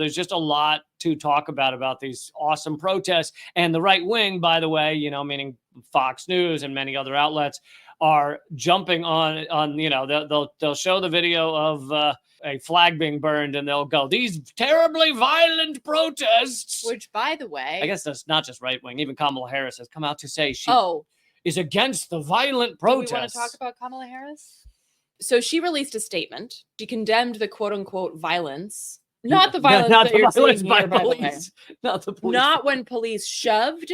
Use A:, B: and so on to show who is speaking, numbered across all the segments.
A: There's just a lot to talk about these awesome protests. And the right wing, by the way, meaning Fox News and many other outlets, are jumping on they'll show the video of a flag being burned, and they'll go, these terribly violent protests.
B: Which, by the way,
A: I guess that's not just right wing. Even Kamala Harris has come out to say she is against the violent protests.
B: Do we want to talk about Kamala Harris? So she released a statement. She condemned the quote unquote violence. Not the violence that you're seeing here, by the way.
A: Not the police.
B: Not when police shoved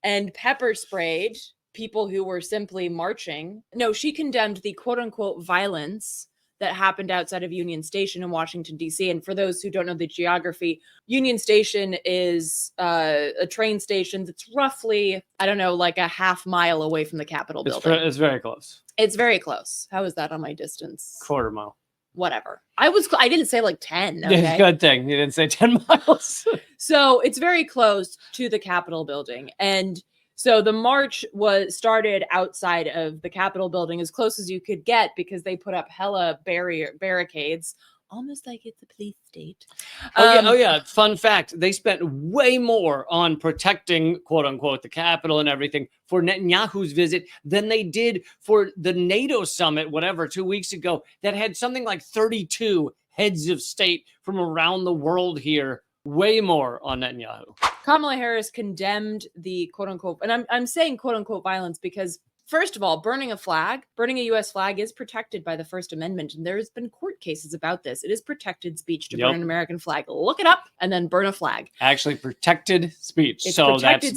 B: and pepper sprayed people who were simply marching. No, she condemned the quote unquote violence that happened outside of Union Station in Washington, D.C. And for those who don't know the geography, Union Station is a train station that's roughly, like a half mile away from the Capitol building.
A: It's very close.
B: It's very close. How is that on my distance?
A: Quarter mile.
B: Whatever. I didn't say like 10. Okay?
A: Yeah, good thing you didn't say 10 miles.
B: So it's very close to the Capitol building. And so the march was started outside of the Capitol building as close as you could get because they put up hella barricades, almost like it's a police state.
A: Oh yeah. Fun fact. They spent way more on protecting, quote unquote, the Capitol and everything for Netanyahu's visit than they did for the NATO summit, 2 weeks ago, that had something like 32 heads of state from around the world here. Way more on Netanyahu.
B: Kamala Harris condemned the quote unquote, and I'm saying quote unquote violence because, first of all, burning a U.S. flag is protected by the First Amendment. And there's been court cases about this. It is protected speech to burn an American flag. Look it up and then burn a flag.
A: Actually, protected speech. That's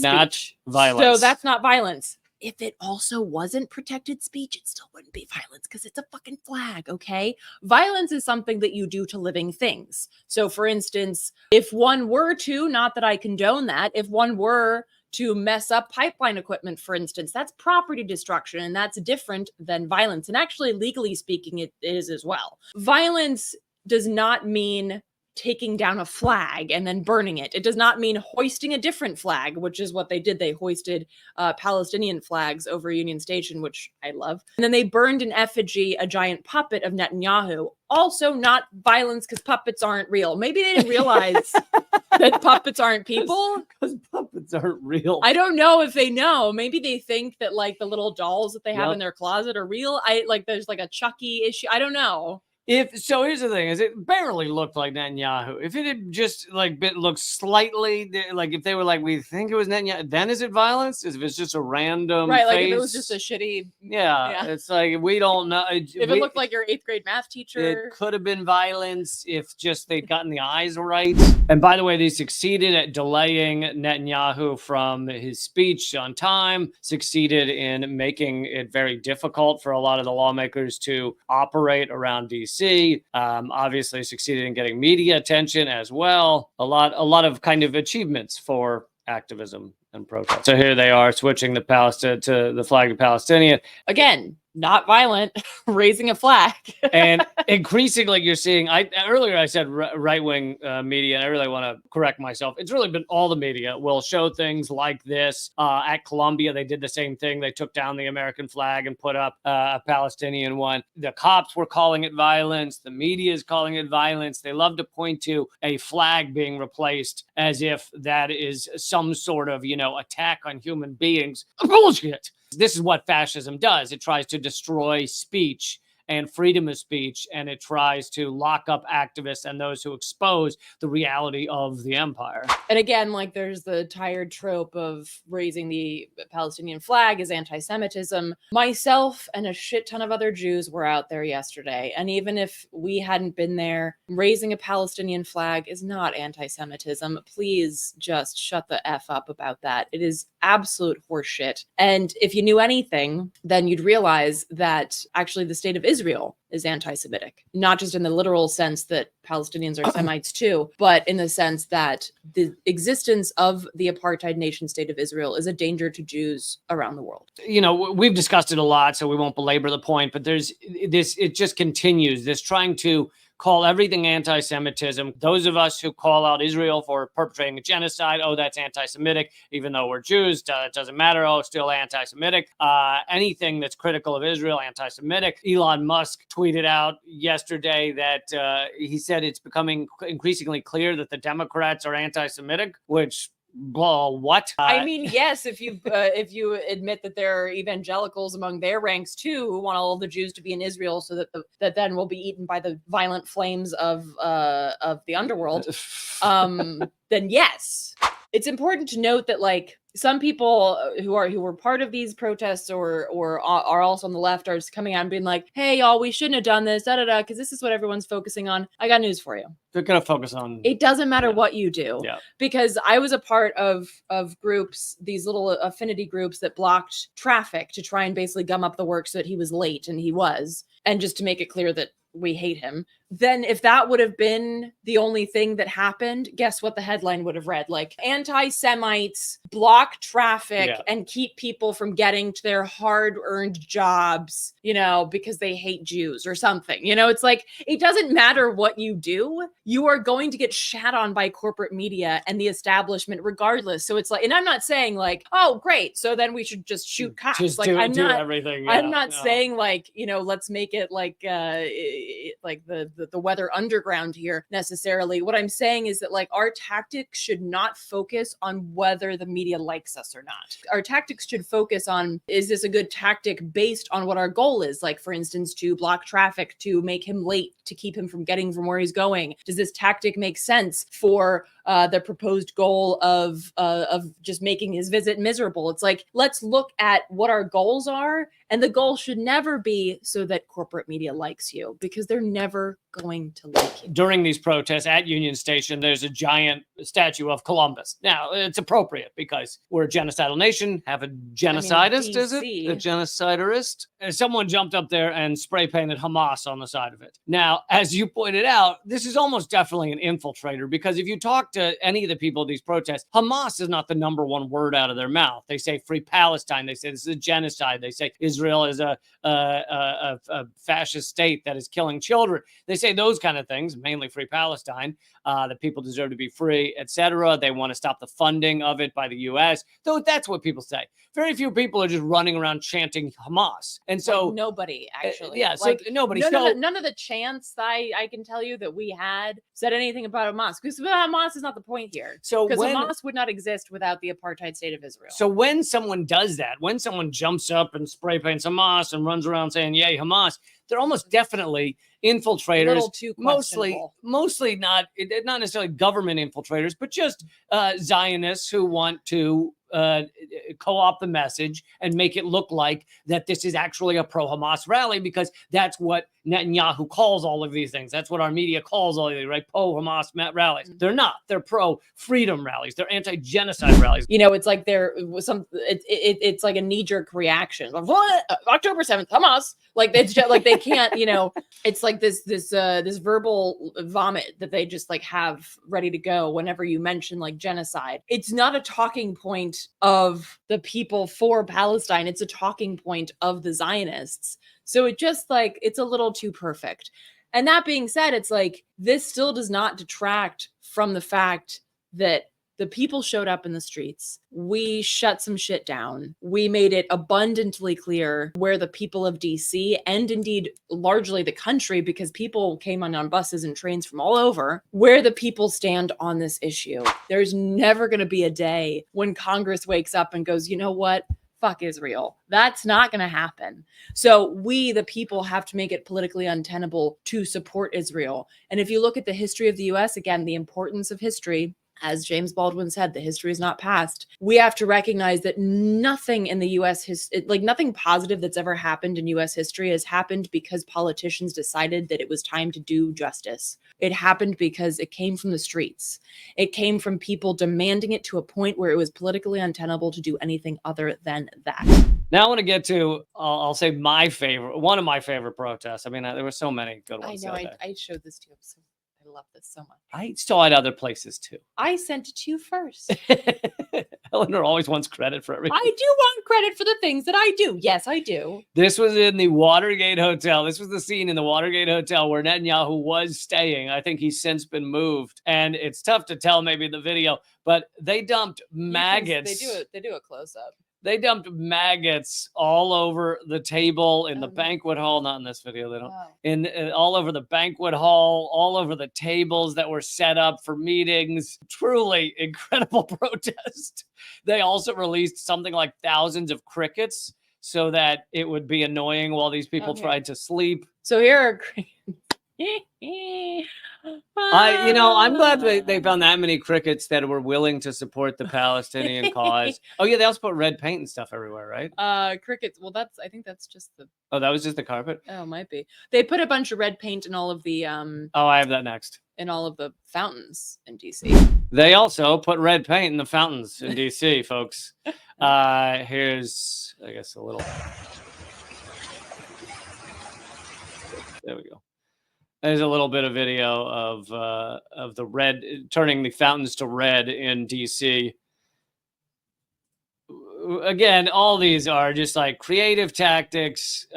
A: not violence.
B: So that's not violence. If it also wasn't protected speech, it still wouldn't be violence because it's a fucking flag, okay? Violence is something that you do to living things. So, for instance, if one were to, not that I condone that, if one were to mess up pipeline equipment, for instance, that's property destruction, and that's different than violence. And actually, legally speaking, it is as well. Violence does not mean taking down a flag and then burning it. It does not mean hoisting a different flag, which is what they did. They hoisted Palestinian flags over Union Station, which I love. And then they burned in effigy a giant puppet of Netanyahu. Also not violence because puppets aren't real. Maybe they didn't realize that puppets aren't people.
A: Because puppets aren't real.
B: I don't know if they know. Maybe they think that like the little dolls that they have in their closet are real. There's like a Chucky issue. I don't know.
A: Here's the thing: is it barely looked like Netanyahu. If it had just looked slightly if they were like, we think it was Netanyahu, then is it violence? If it's just a random face?
B: Like if it was just a shitty,
A: it's like we don't know.
B: If it looked like your 8th grade math teacher,
A: it could have been violence if just they'd gotten the eyes right. And by the way, they succeeded at delaying Netanyahu from his speech on time. Succeeded in making it very difficult for a lot of the lawmakers to operate around DC. Obviously succeeded in getting media attention as well. A lot of kind of achievements for activism and protest. So here they are switching to the flag of Palestinian.
B: Again, not violent, raising a flag.
A: And increasingly you're seeing, earlier I said right-wing media, and I really want to correct myself. It's really been all the media will show things like this. At Columbia, they did the same thing. They took down the American flag and put up a Palestinian one. The cops were calling it violence. The media is calling it violence. They love to point to a flag being replaced as if that is some sort of, attack on human beings. Bullshit. This is what fascism does. It tries to destroy speech and freedom of speech, and it tries to lock up activists and those who expose the reality of the empire.
B: And again, there's the tired trope of raising the Palestinian flag as anti-Semitism. Myself and a shit ton of other Jews were out there yesterday, and even if we hadn't been there, raising a Palestinian flag is not anti-Semitism. Please just shut the F up about that. It is absolute horseshit. And if you knew anything, then you'd realize that actually the state of Israel is anti-Semitic, not just in the literal sense that Palestinians are Semites too, but in the sense that the existence of the apartheid nation state of Israel is a danger to Jews around the world.
A: We've discussed it a lot, so we won't belabor the point, but there's this, it just continues, this trying to call everything anti-Semitism. Those of us who call out Israel for perpetrating a genocide, oh, that's anti-Semitic, even though we're Jews, it doesn't matter, oh, it's still anti-Semitic. Anything that's critical of Israel, anti-Semitic. Elon Musk tweeted out yesterday that he said it's becoming increasingly clear that the Democrats are anti-Semitic, which, well, what?
B: I mean, yes, if you admit that there are evangelicals among their ranks too who want all of the Jews to be in Israel, so that that then will be eaten by the violent flames of the underworld, then yes, it's important to note that like some people who were part of these protests or are also on the left are just coming out and being like, hey, y'all, we shouldn't have done this, because this is what everyone's focusing on. I got news for you.
A: They're going to focus on...
B: It doesn't matter what you do. Because I was a part of groups, these little affinity groups that blocked traffic to try and basically gum up the works so that he was late, and he was. And just to make it clear that we hate him. Then if that would have been the only thing that happened, guess what the headline would have read? Like, anti-Semites block traffic and keep people from getting to their hard-earned jobs, because they hate Jews or something. It's like, it doesn't matter what you do. You are going to get shat on by corporate media and the establishment regardless. So it's like, and I'm not saying like, oh, great, so then we should just shoot cops.
A: Just
B: like,
A: do everything.
B: I'm not saying like, let's make it like the weather underground here necessarily. What I'm saying is that like our tactics should not focus on whether the media likes us or not. Our tactics should focus on, is this a good tactic based on what our goal is? Like, for instance, to block traffic, to make him late, to keep him from getting from where he's going. Does this tactic make sense for the proposed goal of just making his visit miserable? It's like, let's look at what our goals are, and the goal should never be so that corporate media likes you, because they're never going to like you.
A: During these protests at Union Station, there's a giant statue of Columbus. Now, it's appropriate because we're a genocidal nation, have a genocidist, is it? A genocidarist? Someone jumped up there and spray painted Hamas on the side of it. Now, as you pointed out, this is almost definitely an infiltrator, because if you talk to any of the people at these protests, Hamas is not the number one word out of their mouth. They say free Palestine. They say this is a genocide. They say Israel is a fascist state that is killing children. They say those kind of things, mainly free Palestine, that people deserve to be free, etc. They want to stop the funding of it by the U.S. Though that's what people say. Very few people are just running around chanting Hamas. And so
B: like nobody actually.
A: So
B: like,
A: nobody.
B: None of the chants I can tell you that we had said anything about Hamas, because Hamas is not the point here. So because Hamas would not exist without the apartheid state of Israel.
A: So when someone does that, when someone jumps up and spray paints Hamas and runs around saying, yay, Hamas, they're almost definitely infiltrators, mostly not necessarily government infiltrators, but just Zionists who want to co-opt the message and make it look like that this is actually a pro-Hamas rally, because that's what Netanyahu calls all of these things. That's what our media calls all of these, right? Pro-Hamas rallies. They're not. They're pro-freedom rallies. They're anti-genocide rallies.
B: It's like it's like a knee-jerk reaction. Like, what? October 7th, Hamas. Like, it's just like they can't, it's like this verbal vomit that they just like have ready to go whenever you mention like genocide. It's not a talking point of the people for Palestine. It's a talking point of the Zionists. So it just like, it's a little too perfect. And that being said, it's like, this still does not detract from the fact that the people showed up in the streets. We shut some shit down. We made it abundantly clear where the people of DC, and indeed largely the country, because people came on buses and trains from all over, where the people stand on this issue. There's never going to be a day when Congress wakes up and goes, you know what? Fuck Israel. That's not going to happen. So we, the people, have to make it politically untenable to support Israel. And if you look at the history of the US, again, the importance of history, as James Baldwin said, the history is not past. We have to recognize that nothing in the U.S. nothing positive that's ever happened in U.S. history has happened because politicians decided that it was time to do justice. It happened because it came from the streets. It came from people demanding it to a point where it was politically untenable to do anything other than that.
A: Now I want to get to, I'll say one of my favorite protests. I mean, there were so many good ones.
B: I know. I showed this to you. I love this so much.
A: I saw it other places too.
B: I sent it to you first.
A: Eleanor always wants credit for everything.
B: I do want credit for the things that I do. Yes, I do.
A: This was in the Watergate Hotel. This was the scene in the Watergate Hotel where Netanyahu was staying. I think he's since been moved. And it's tough to tell maybe in the video, but they dumped maggots.
B: They do a close up.
A: They dumped maggots all over the table in the banquet hall. Not in this video. They don't. All over the banquet hall, all over the tables that were set up for meetings. Truly incredible protest. They also released something like thousands of crickets so that it would be annoying while these people tried to sleep.
B: So here are crickets.
A: I'm glad they found that many crickets that were willing to support the Palestinian cause. Oh yeah, they also put red paint and stuff everywhere, right?
B: Crickets. Well, I think that's just the.
A: Oh, that was just the carpet.
B: Oh, might be. They put a bunch of red paint in all of the.
A: Oh, I have that next.
B: In all of the fountains in DC.
A: They also put red paint in the fountains in DC, folks. Here's, I guess, a little. There we go. There's a little bit of video of the red, turning the fountains to red in DC. Again, all these are just like creative tactics,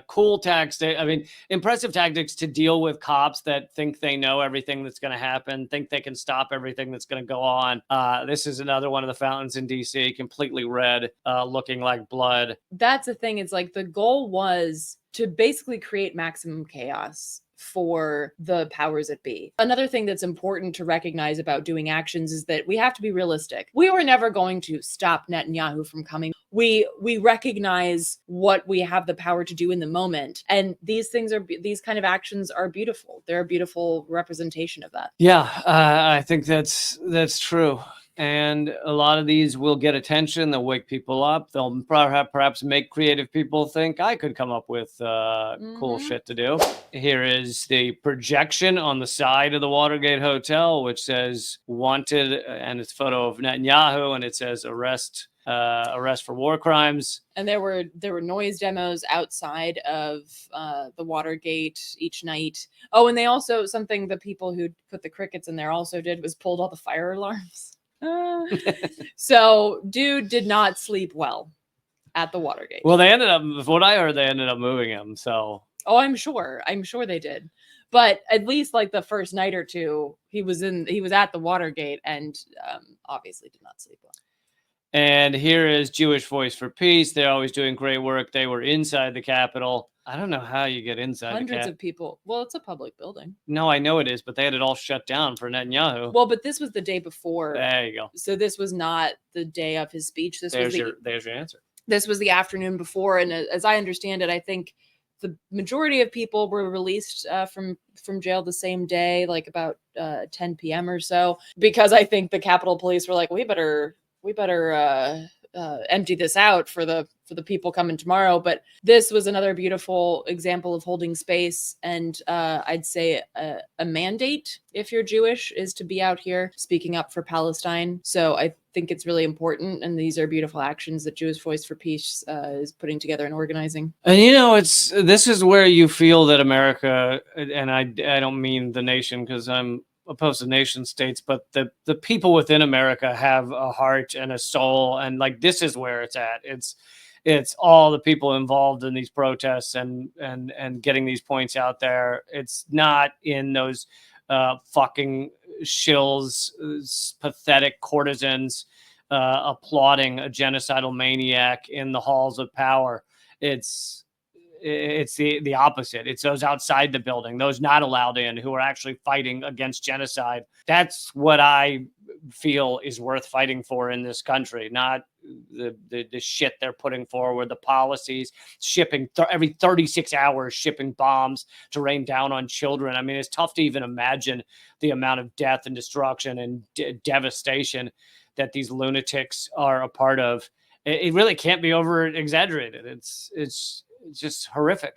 A: cool tactics. I mean, impressive tactics to deal with cops that think they know everything that's going to happen, think they can stop everything that's going to go on. This is another one of the fountains in DC, completely red, looking like blood.
B: That's the thing. It's like the goal was to basically create maximum chaos for the powers that be. Another thing that's important to recognize about doing actions is that we have to be realistic. We were never going to stop Netanyahu from coming. We recognize what we have the power to do in the moment, and these kind of actions are beautiful. They're a beautiful representation of that.
A: Yeah, I think that's true. And a lot of these will get attention. They'll wake people up. They'll perhaps make creative people think I could come up with cool shit to do. Here is the projection on the side of the Watergate Hotel, which says wanted, and it's a photo of Netanyahu, and it says arrest for war crimes.
B: And there were noise demos outside of the Watergate each night. Oh, and they also, something the people who put the crickets in there also did was pulled all the fire alarms. So dude did not sleep well at the Watergate.
A: Well, they ended up, what I heard, they ended up moving him. So
B: I'm sure they did. But at least like the first night or two, he was at the Watergate and obviously did not sleep well.
A: And here is Jewish Voice for Peace. They're always doing great work. They were inside the Capitol. I don't know how you get inside.
B: Hundreds of people. Well, it's a public building.
A: No, I know it is, but they had it all shut down for Netanyahu.
B: Well, but this was the day before.
A: There you go.
B: So this was not the day of his speech.
A: There's your answer.
B: This was the afternoon before, and as I understand it, I think the majority of people were released from jail the same day, like about 10 p.m. or so, because I think the Capitol Police were like, we better empty this out for the people coming tomorrow. But this was another beautiful example of holding space, and I'd say a mandate, if you're Jewish, is to be out here speaking up for Palestine. So I think it's really important, and these are beautiful actions that Jewish Voice for Peace is putting together and organizing.
A: And this is where you feel that America, and I don't mean the nation because I'm opposed to nation states, but the people within America have a heart and a soul, and like this is where it's at. It's all the people involved in these protests and getting these points out there. It's not in those fucking shills, pathetic courtesans applauding a genocidal maniac in the halls of power. It's the opposite. It's those outside the building, those not allowed in, who are actually fighting against genocide. That's what I feel is worth fighting for in this country, not the shit they're putting forward, the policies, shipping every 36 hours, shipping bombs to rain down on children. I mean, it's tough to even imagine the amount of death and destruction and devastation that these lunatics are a part of. It really can't be over exaggerated. It's just horrific.